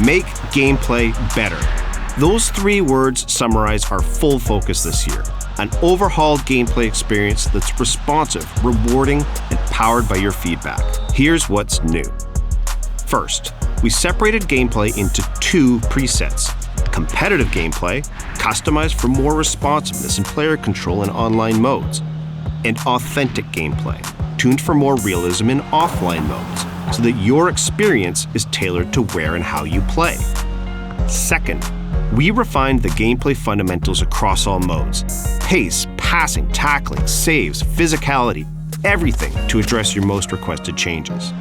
Make gameplay better. Those 3 words summarize our full focus this year. An overhauled gameplay experience that's responsive, rewarding, and powered by your feedback. Here's what's new. First, we separated gameplay into 2 presets. Competitive gameplay, customized for more responsiveness and player control in online modes. And authentic gameplay, tuned for more realism in offline modes, so that your experience is tailored to where and how you play. Second, we refined the gameplay fundamentals across all modes. Pace, passing, tackling, saves, physicality, everything to address your most requested changes.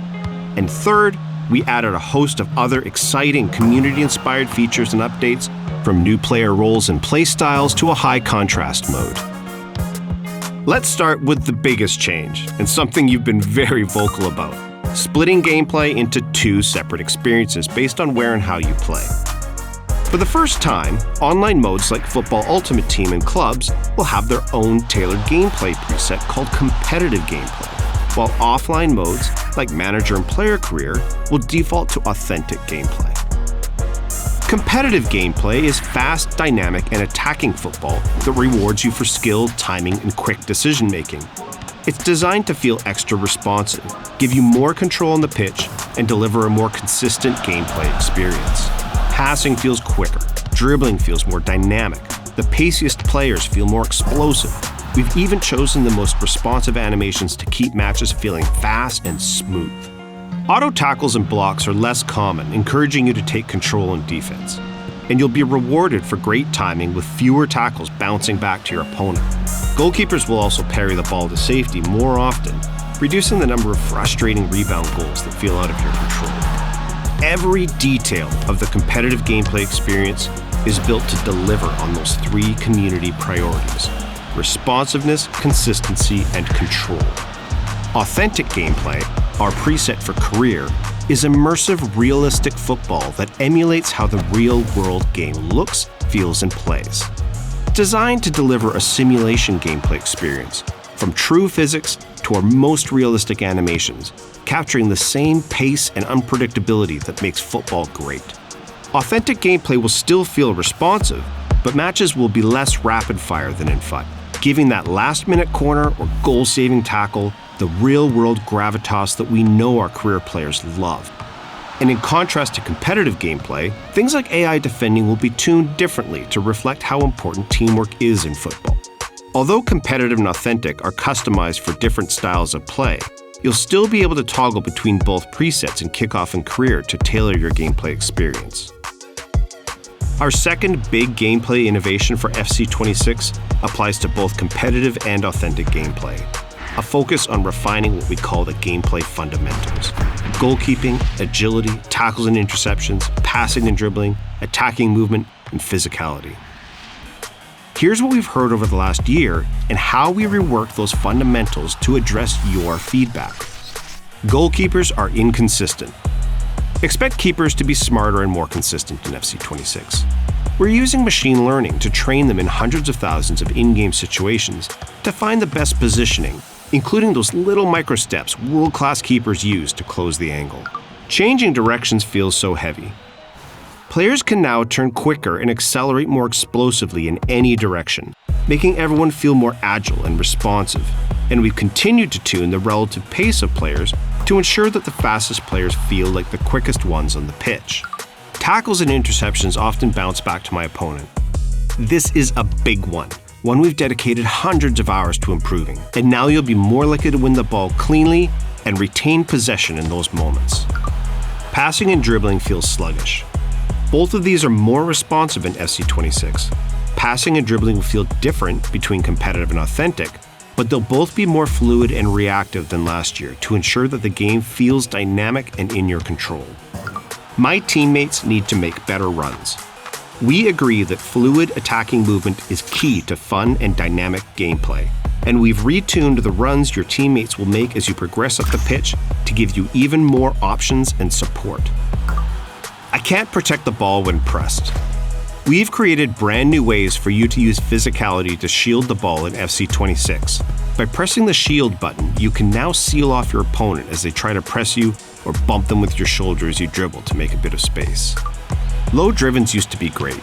And third, we added a host of other exciting community-inspired features and updates, from new player roles and playstyles to a high-contrast mode. Let's start with the biggest change, and something you've been very vocal about: splitting gameplay into 2 separate experiences based on where and how you play. For the first time, online modes like Football Ultimate Team and Clubs will have their own tailored gameplay preset called Competitive Gameplay, while offline modes like Manager and Player Career will default to Authentic Gameplay. Competitive gameplay is fast, dynamic, and attacking football that rewards you for skill, timing, and quick decision-making. It's designed to feel extra responsive, give you more control on the pitch, and deliver a more consistent gameplay experience. Passing feels quicker, dribbling feels more dynamic, the paciest players feel more explosive. We've even chosen the most responsive animations to keep matches feeling fast and smooth. Auto tackles and blocks are less common, encouraging you to take control on defense. And you'll be rewarded for great timing with fewer tackles bouncing back to your opponent. Goalkeepers will also parry the ball to safety more often, reducing the number of frustrating rebound goals that feel out of your control. Every detail of the competitive gameplay experience is built to deliver on those 3 community priorities: responsiveness, consistency, and control. Authentic gameplay, our preset for career, is immersive, realistic football that emulates how the real-world game looks, feels, and plays. Designed to deliver a simulation gameplay experience, from true physics to our most realistic animations, capturing the same pace and unpredictability that makes football great. Authentic gameplay will still feel responsive, but matches will be less rapid-fire than in FUT, giving that last-minute corner or goal-saving tackle the real-world gravitas that we know our career players love. And in contrast to competitive gameplay, things like AI defending will be tuned differently to reflect how important teamwork is in football. Although competitive and authentic are customized for different styles of play, you'll still be able to toggle between both presets in kickoff and career to tailor your gameplay experience. Our second big gameplay innovation for FC26 applies to both competitive and authentic gameplay. A focus on refining what we call the gameplay fundamentals: goalkeeping, agility, tackles and interceptions, passing and dribbling, attacking movement, and physicality. Here's what we've heard over the last year and how we reworked those fundamentals to address your feedback. Goalkeepers are inconsistent. Expect keepers to be smarter and more consistent in FC26. We're using machine learning to train them in hundreds of thousands of in-game situations to find the best positioning, including those little micro-steps world-class keepers use to close the angle. Changing directions feels so heavy. Players can now turn quicker and accelerate more explosively in any direction, making everyone feel more agile and responsive. And we've continued to tune the relative pace of players to ensure that the fastest players feel like the quickest ones on the pitch. Tackles and interceptions often bounce back to my opponent. This is a big one we've dedicated hundreds of hours to improving, and now you'll be more likely to win the ball cleanly and retain possession in those moments. Passing and dribbling feels sluggish. Both of these are more responsive in FC26. Passing and dribbling will feel different between competitive and authentic, but they'll both be more fluid and reactive than last year to ensure that the game feels dynamic and in your control. My teammates need to make better runs. We agree that fluid attacking movement is key to fun and dynamic gameplay, and we've retuned the runs your teammates will make as you progress up the pitch to give you even more options and support. I can't protect the ball when pressed. We've created brand new ways for you to use physicality to shield the ball in FC26. By pressing the shield button, you can now seal off your opponent as they try to press you or bump them with your shoulder as you dribble to make a bit of space. Low drivens used to be great.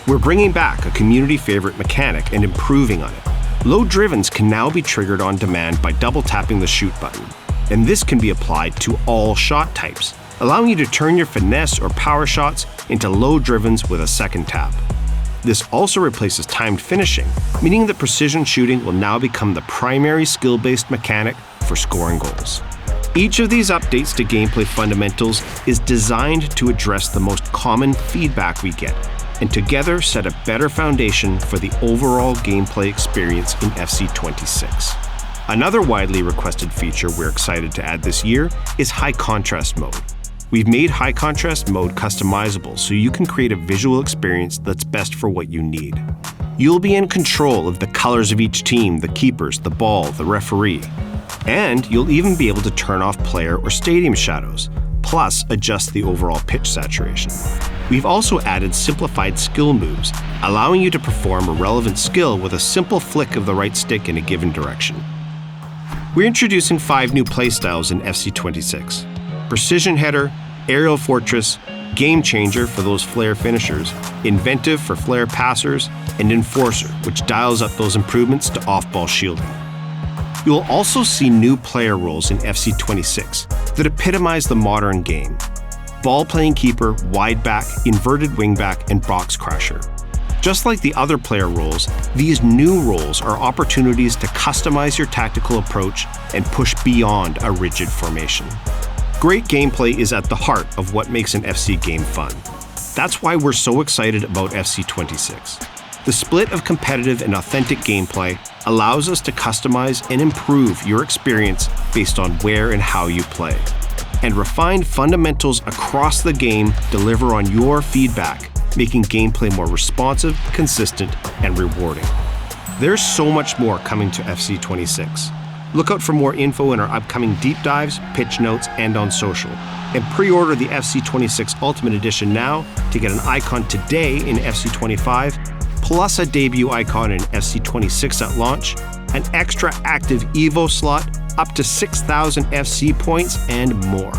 We're bringing back a community favorite mechanic and improving on it. Low drivens can now be triggered on demand by double tapping the shoot button, and this can be applied to all shot types, allowing you to turn your finesse or power shots into low drivens with a second tap. This also replaces timed finishing, meaning that precision shooting will now become the primary skill-based mechanic for scoring goals. Each of these updates to gameplay fundamentals is designed to address the most common feedback we get, and together set a better foundation for the overall gameplay experience in FC26. Another widely requested feature we're excited to add this year is high contrast mode. We've made high contrast mode customizable so you can create a visual experience that's best for what you need. You'll be in control of the colors of each team, the keepers, the ball, the referee. And you'll even be able to turn off player or stadium shadows, plus adjust the overall pitch saturation. We've also added simplified skill moves, allowing you to perform a relevant skill with a simple flick of the right stick in a given direction. We're introducing 5 new playstyles in FC26. Precision Header, Aerial Fortress, Game Changer for those flare finishers, Inventive for flare passers, and Enforcer, which dials up those improvements to off-ball shielding. You will also see new player roles in FC26 that epitomize the modern game: ball-playing keeper, wide back, inverted wingback, and box crasher. Just like the other player roles, these new roles are opportunities to customize your tactical approach and push beyond a rigid formation. Great gameplay is at the heart of what makes an FC game fun. That's why we're so excited about FC26. The split of competitive and authentic gameplay allows us to customize and improve your experience based on where and how you play. And refined fundamentals across the game deliver on your feedback, making gameplay more responsive, consistent, and rewarding. There's so much more coming to FC26. Look out for more info in our upcoming deep dives, pitch notes, and on social. And pre-order the FC26 Ultimate Edition now to get an icon today in FC25, plus a debut icon in FC26 at launch, an extra active EVO slot, up to 6,000 FC points, and more.